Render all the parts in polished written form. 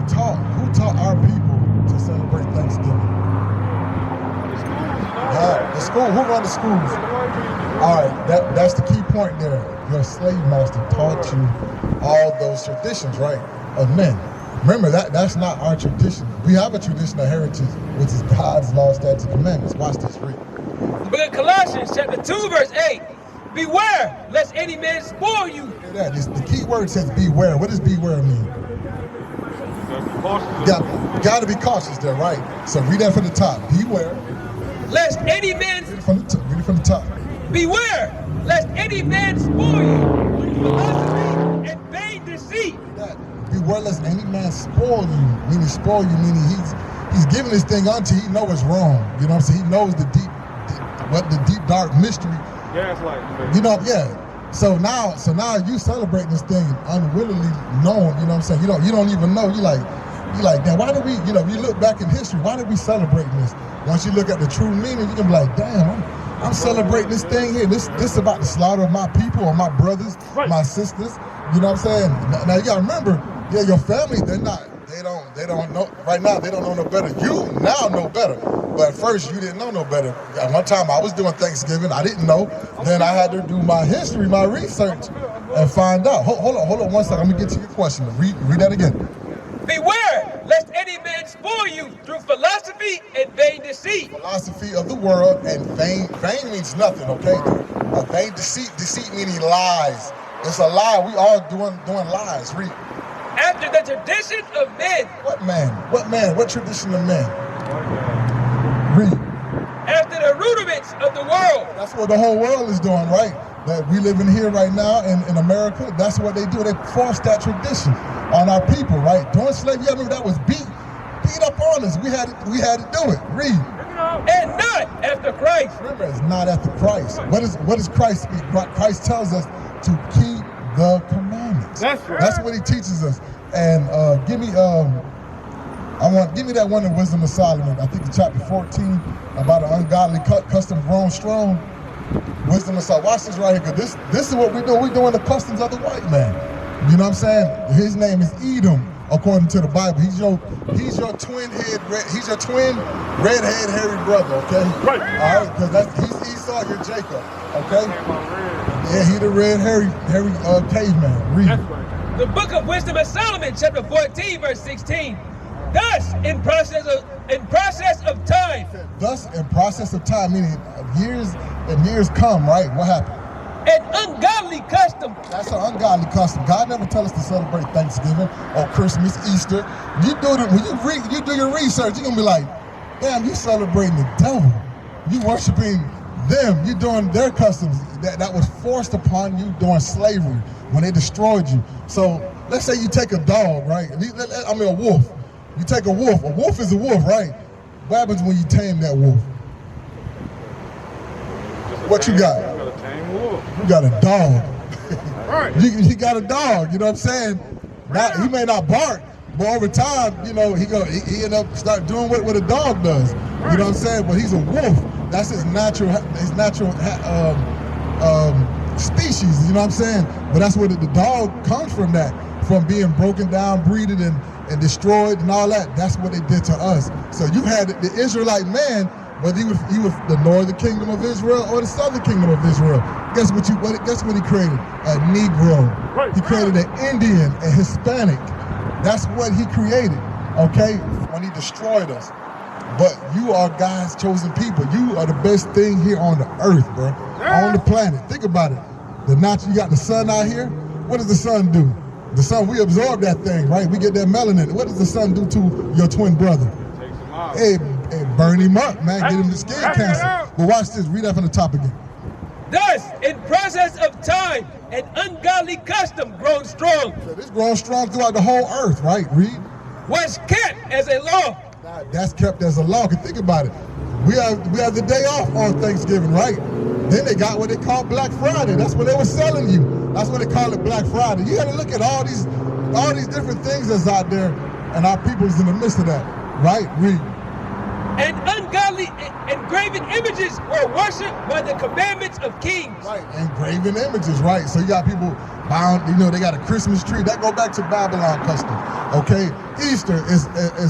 taught our people to celebrate Thanksgiving? The school. Who run the schools? All right, that's the key point there. Your slave master taught you all those traditions, right, of men. Remember, that's not our tradition. We have a traditional heritage, which is God's law, statutes, and commandments. Watch this, read. But in Colossians chapter 2, verse 8, beware, lest any man spoil you. The key word says beware. What does beware mean? You got to be cautious there, right? So read that from the top. Beware. Lest any man... Read it from the top. Beware, lest any man spoil you with philosophy and vain deceit. Beware lest any man spoil you. Meaning spoil you, meaning he's giving this thing unto you. He knows it's wrong. You know what I'm saying? He knows the deep dark mystery. Gaslight. You know, yeah. So now you celebrating this thing unwillingly known. You know what I'm saying? You don't even know. You like, damn, why did we? You know, you look back in history. Why did we celebrate this? Once you look at the true meaning, you can be like, damn, I'm celebrating this thing here. This is about the slaughter of my people or my brothers, my sisters. You know what I'm saying? Now you gotta remember, yeah, your family, they don't know, right now, they don't know no better. You now know better. But at first, you didn't know no better. At one time, I was doing Thanksgiving. I didn't know. Then I had to do my history, my research, and find out. Hold on 1 second. Let me get to your question. Read that again. Beware, lest any man spoil you through philosophy and vain deceit. Philosophy of the world and vain means nothing, okay? A vain deceit meaning lies. It's a lie. We all doing lies. Read. After the tradition of men. What man? What man? What tradition of men? Read. After the rudiments of the world. That's what the whole world is doing, right? That we live in here right now in America. That's what they do. They force that tradition on our people, right? During slavery, I remember that was beat up on us. We had to do it. Read. And not after Christ. Remember, it's not after Christ. What does Christ speak? Christ tells us to keep the commandments. That's right. That's what he teaches us. And give me that one in Wisdom of Solomon. I think it's chapter 14 about an ungodly custom grown strong. Wisdom of Solomon. Watch this right here, because this is what we do. We're doing the customs of the white man. You know what I'm saying? His name is Edom, according to the Bible. He's your twin redhead hairy brother, okay? Right. All right, because he's Esau, you're Jacob, okay? Yeah, he the red hairy caveman. Read. That's right. The book of Wisdom of Solomon, chapter 14, verse 16. Thus, in process of time. Thus, in process of time, meaning years come, right? What happened? An ungodly custom. That's an ungodly custom. God never tell us to celebrate Thanksgiving or Christmas, Easter. When you do your research, you're gonna be like, damn, you celebrating the devil. You worshiping them. You doing their customs that was forced upon you during slavery when they destroyed you. So let's say you take a dog, right? I mean a wolf. You take a wolf. A wolf is a wolf, right? What happens when you tame that wolf? What you got? You got a tame wolf. You got a dog. Right. He got a dog, you know what I'm saying? He may not bark, but over time, you know, he end up start doing what a dog does. You know what I'm saying? But he's a wolf. That's his natural species, you know what I'm saying? But that's where the dog comes from, from being broken down, breeded and destroyed and all that. That's what they did to us. So you had the Israelite man, whether he was the northern kingdom of Israel or the southern kingdom of Israel. Guess what he created? A Negro. Right. He created an Indian, a Hispanic. That's what he created, okay? When he destroyed us. But you are God's chosen people. You are the best thing here on the earth, bro. Yeah. On the planet. Think about it. You got the sun out here. What does the sun do? The sun, we absorb that thing, right? We get that melanin. What does the sun do to your twin brother? Takes him out. Hey, burn him up, man. Get him the skin cancer. But watch this. Read that from the top again. Thus, in process of time, an ungodly custom grown strong. So this grown strong throughout the whole earth, right? Read. Was kept as a law. That's kept as a law. Think about it. We have the day off on Thanksgiving, right? Then they got what they call Black Friday. That's what they were selling you. That's what they call it, Black Friday. You got to look at all these different things that's out there, and our people's in the midst of that, right? Read. And ungodly engraven images were worshipped by the commandments of kings. Right, engraven images, right? So you got people bound, they got a Christmas tree. That go back to Babylon custom, okay? Easter is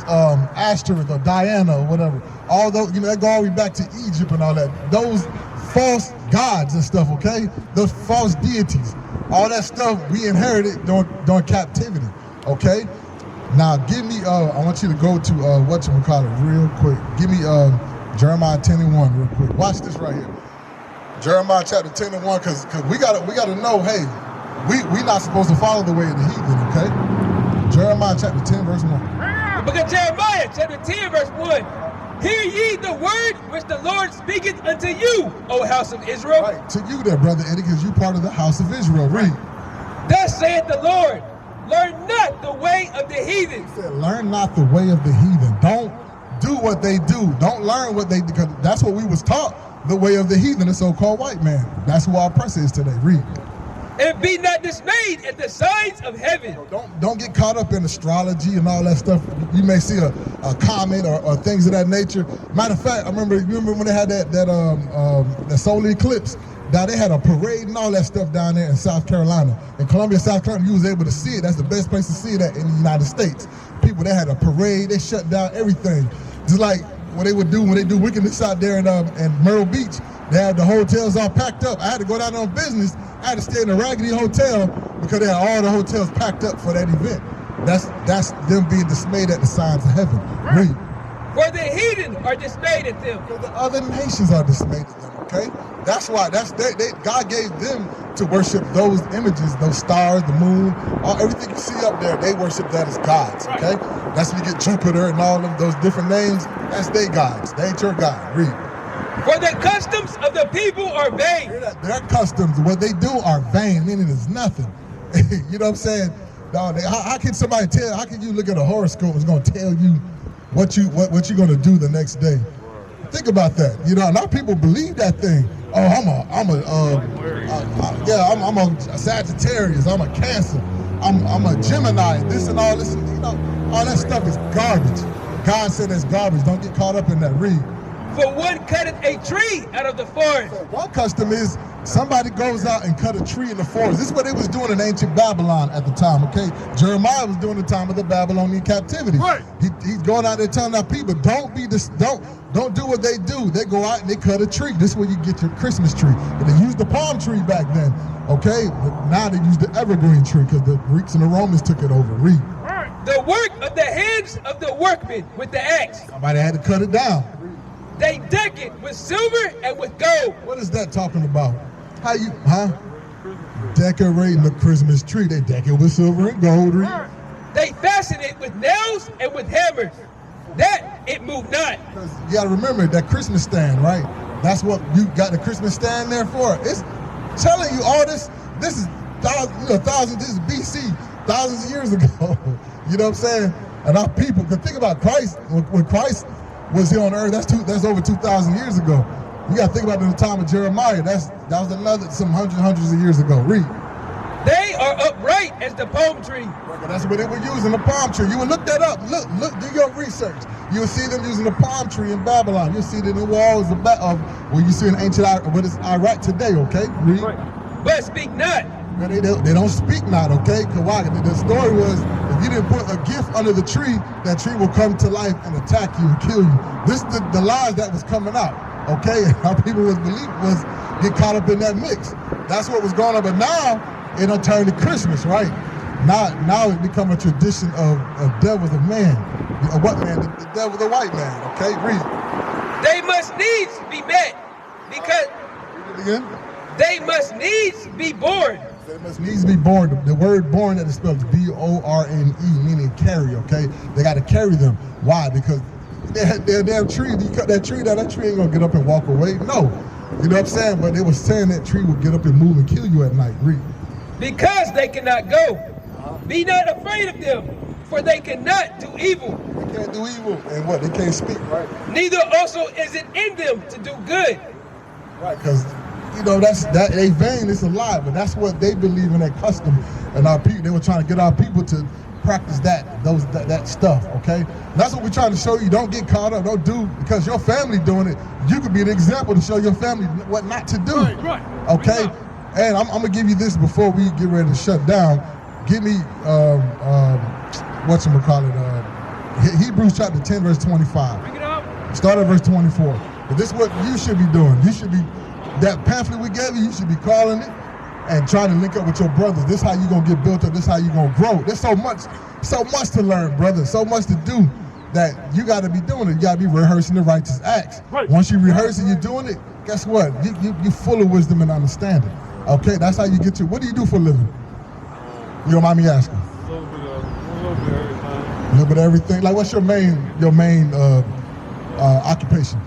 Asterisk or Diana or whatever. All those, they go all the way back to Egypt and all that. Those false gods and stuff, okay? Those false deities. All that stuff we inherited during captivity, okay? Now give me, I want you to go to, whatchamacallit real quick. Give me Jeremiah 10:1 real quick. Watch this right here. Jeremiah chapter 10:1, because we gotta know, hey, we not supposed to follow the way of the heathen, okay? Jeremiah chapter 10, verse 1. The book of Jeremiah, chapter 10, verse 1. Hear ye the word which the Lord speaketh unto you, O house of Israel. Right, to you there, Brother Eddie, because you part of the house of Israel. Read. Thus saith the Lord, learn not the way of the heathen. He said, learn not the way of the heathen. Don't do what they do. Don't learn what they do, because that's what we was taught, the way of the heathen, the so-called white man. That's who our oppressor is today. Read. And be not dismayed at the signs of heaven. Don't get caught up in astrology and all that stuff. You may see a comet or things of that nature. Matter of fact, I remember when they had that solar eclipse. Now they had a parade and all that stuff down there in South Carolina. In Columbia, South Carolina, you was able to see it. That's the best place to see that in the United States. People, they had a parade. They shut down everything. Just like what they would do when they do wickedness out there in Myrtle Beach. They had the hotels all packed up. I had to go down on business. I had to stay in a raggedy hotel because they had all the hotels packed up for that event. That's them being dismayed at the signs of heaven. Read. For the heathen are dismayed at them. For the other nations are dismayed at them, okay? That's why, God gave them to worship those images, those stars, the moon, everything you see up there, they worship that as gods, okay? That's when you get Jupiter and all of those different names. That's their gods. They ain't your God. Read. For the customs of the people are vain. Their customs, what they do are vain, meaning it's nothing. You know what I'm saying? No, how can somebody tell, how can you look at a horoscope that's going to tell you what you're going to do the next day? Think about that. Now people believe that thing. Oh, I'm a Sagittarius, I'm a Cancer, I'm a Gemini, this and all this, all that stuff is garbage. God said it's garbage. Don't get caught up in that. Read. For one cutteth a tree out of the forest. One custom is somebody goes out and cut a tree in the forest. This is what they was doing in ancient Babylon at the time, okay? Jeremiah was doing the time of the Babylonian captivity. Right. He's going out there telling our people, don't do what they do. They go out and they cut a tree. This is where you get your Christmas tree. And they used the palm tree back then, okay? But now they use the evergreen tree because the Greeks and the Romans took it over. Read. The work of the hands of the workmen with the axe. Somebody had to cut it down. They deck it with silver and with gold. What is that talking about? Decorating the Christmas tree. They deck it with silver and gold. They fasten it with nails and with hammers, that it move not. You gotta remember that Christmas stand, right? That's what you got the Christmas stand there for. It's telling you all this. This is thousands. This is BC, thousands of years ago. You know what I'm saying? And our people. Because think about Christ. When Christ was here on earth, that's over 2,000 years ago. You got to think about it in the time of Jeremiah. That was another some hundreds of years ago. Read. They are upright as the palm tree. That's what they were using, the palm tree. You would look that up. Look, do your research. You will see them using the palm tree in Babylon. You'll see it in the walls of where you see in ancient what is Iraq today. Okay, read. But speak not. They don't speak not. Okay, the story was, if you didn't put a gift under the tree, that tree will come to life and attack you and kill you. This is the lies that was coming out. Okay, how people was get caught up in that mix. That's what was going on. But now it done turned to Christmas, right? Now it become a tradition of devil the man. What man? The devil the white man. Okay, read. They must needs be met because. Read it again. They must needs be born. They must needs be born. The word born that is spelled borne, meaning carry, okay? They got to carry them. Why? Because their damn tree, you cut that tree down, that tree ain't going to get up and walk away. No. You know what I'm saying? But they were saying that tree would get up and move and kill you at night. Read. Because they cannot go. Be not afraid of them, for they cannot do evil. They can't do evil. And what? They can't speak, right? Neither also is it in them to do good. Right, because that they vain, it's a lie, but that's what they believe in, that custom. And our people, they were trying to get our people to practice that stuff, okay? That's what we're trying to show you. Don't get caught up, don't do, because your family doing it, you could be an example to show your family what not to do. Right. Okay? And I'm gonna give you this before we get ready to shut down. Give me Hebrews chapter 10, verse 25. Bring it up. Start at verse 24. But this is what you should be doing. You should be, that pamphlet we gave you, you should be calling it and trying to link up with your brothers. This is how you're going to get built up. This is how you're going to grow. There's so much to learn, brother. So much to do that you got to be doing it. You got to be rehearsing the righteous acts. Right. Once you rehearse it, you're doing it, guess what? You're full of wisdom and understanding. Okay, that's how you get to, what do you do for a living? You don't mind me asking? A little bit of everything. A little bit of everything. Like, what's your main occupation?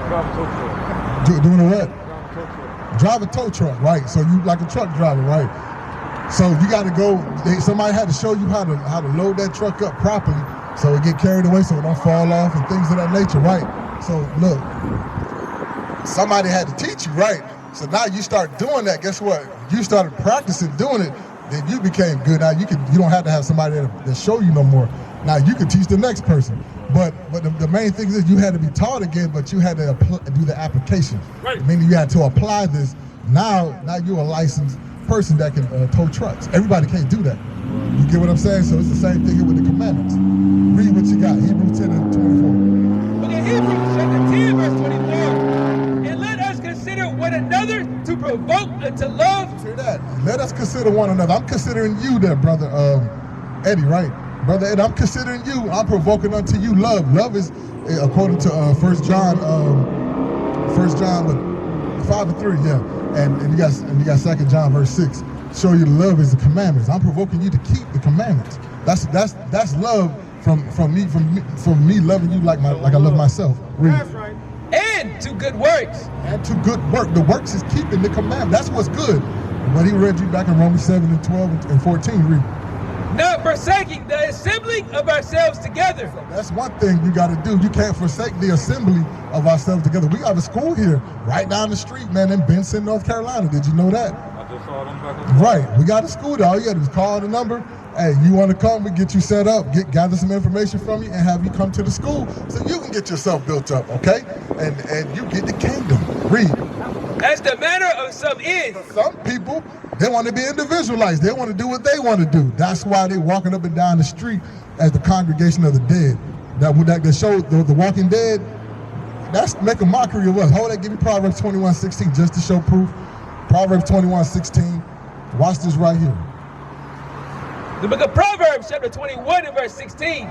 Drive a tow truck. Doing a what? Drive a tow truck. Drive a tow truck, right? So you like a truck driver, right? So you got to go. Somebody had to show you how to load that truck up properly, so it get carried away, so it don't fall off and things of that nature, right? So look, somebody had to teach you, right? So now you start doing that. Guess what? You started practicing doing it. Then you became good. Now you don't have to have somebody that show you no more. Now you can teach the next person. But the main thing is you had to be taught again, but you had to do the application. Right. Meaning you had to apply this. Now you're a licensed person that can tow trucks. Everybody can't do that. You get what I'm saying? So it's the same thing here with the commandments. Read what you got, Hebrews 10 and 24. Look at Hebrews chapter 10, verse 24. And let us consider one another to provoke unto love. Hear that? Let us consider one another. I'm considering you there, brother Eddie, right? Brother Eddie, I'm considering you. I'm provoking unto you love. Love is, according to 1 John 5 and 3, yeah. And you got 2 John verse 6. Show you love is the commandments. I'm provoking you to keep the commandments. That's love from me loving you like I love myself. Read. That's right. And to good works. And to good work. The works is keeping the commandment. That's what's good. What he read you back in Romans 7 and 12 and 14, read. Not forsaking the assembling of ourselves together. That's one thing you got to do. You can't forsake the assembly of ourselves together. We have a school here right down the street, man, in Benson, North Carolina. Did you know that? I just saw them back on the Right. We got a school there. All you got to do is call the number. Hey, you want to come? We get you set up, gather some information from you, and have you come to the school so you can get yourself built up, okay? And you get the kingdom. Read. As the manner of some is. Some people, they want to be individualized. They want to do what they want to do. That's why they walking up and down the street as the congregation of the dead. That show the Walking Dead. That's make a mockery of us. Hold that. Give me Proverbs 21:16 just to show proof. Proverbs 21:16. Watch this right here. The book of Proverbs, chapter 21 and verse 16.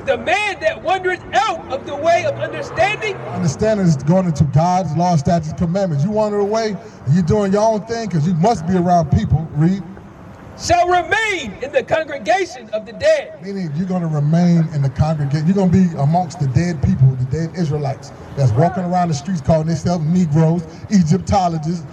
The man that wandereth out of the way of understanding. Understanding is going into God's law, statutes, commandments. You wander away, and you're doing your own thing because you must be around people. Read. Shall remain in the congregation of the dead. Meaning you're going to remain in the congregation. You're going to be amongst the dead people, the dead Israelites that's walking around the streets calling themselves Negroes, Egyptologists,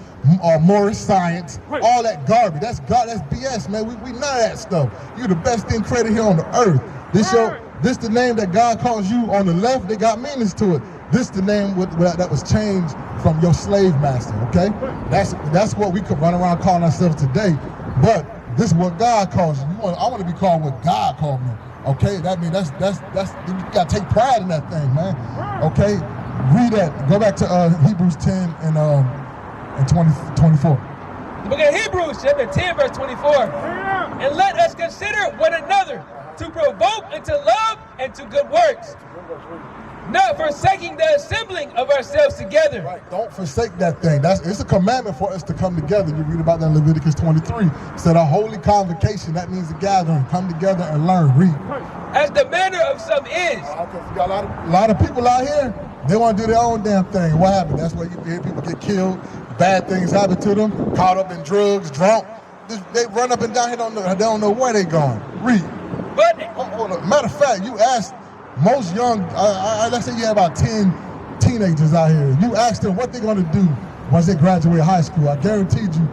Morris science, all that garbage. That's BS, man. We none of that stuff. You're the best thing created here on the earth. This the name that God calls you on the left. They got meanings to it. This the name that was changed from your slave master. Okay, that's what we could run around calling ourselves today. But this is what God calls you. I want to be called what God called me. Okay, that means that's you gotta take pride in that thing, man. Okay, read that. Go back to Hebrews 10 and 24. The book of Hebrews, chapter 10, verse 24. And let us consider one another to provoke unto love and to good works, not forsaking the assembling of ourselves together. Right. Don't forsake that thing. It's a commandment for us to come together. You read about that in Leviticus 23. It said a holy convocation. That means a gathering. Come together and learn. Read. As the manner of some is. You got a lot of people out here. They want to do their own damn thing. What happened? That's why you hear people get killed. Bad things happen to them. Caught up in drugs, drunk. They run up and down here. They don't know where they going. Read. But hold on. Matter of fact, you asked most young, let's say you have about 10 teenagers out here. You ask them what they're going to do once they graduate high school. I guaranteed you,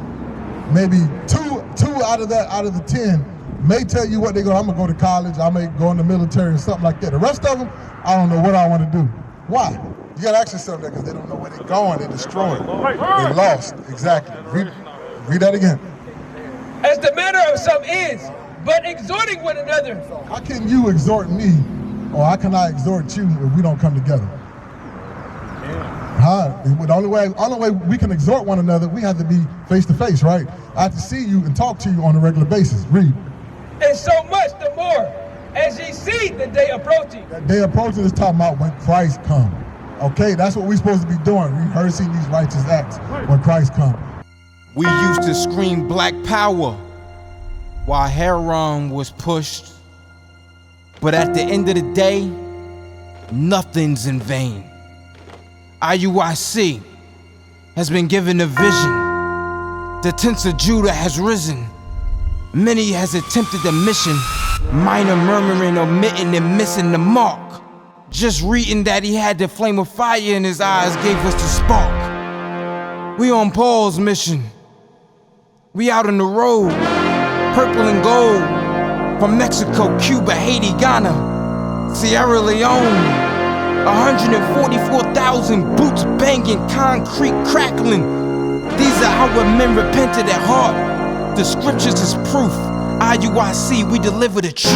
maybe two out of the 10 may tell you what they're going. I'm going to go to college. I may go in the military or something like that. The rest of them, I don't know what I want to do. Why? You got to ask yourself that because they don't know where they're going. They're destroyed. They're lost. Exactly. Read that again. As the manner of some is, but exhorting one another. How can you exhort me, or how can I exhort you if we don't come together? The only way we can exhort one another, we have to be face to face, right? I have to see you and talk to you on a regular basis. Read. And so much the more, as ye see the day approaching. That day approaching is talking about when Christ comes. Okay, that's what we're supposed to be doing, rehearsing these righteous acts when Christ comes. We used to scream black power while heroin was pushed. But at the end of the day, nothing's in vain. IUIC has been given a vision. The tents of Judah has risen. Many has attempted the mission, minor murmuring, omitting, and missing the mark. Just reading that he had the flame of fire in his eyes gave us the spark. We on Paul's mission. We out on the road, purple and gold, from Mexico, Cuba, Haiti, Ghana, Sierra Leone. 144,000 boots banging, concrete crackling. These are our men repented at heart. The scriptures is proof. IUIC, we deliver the truth.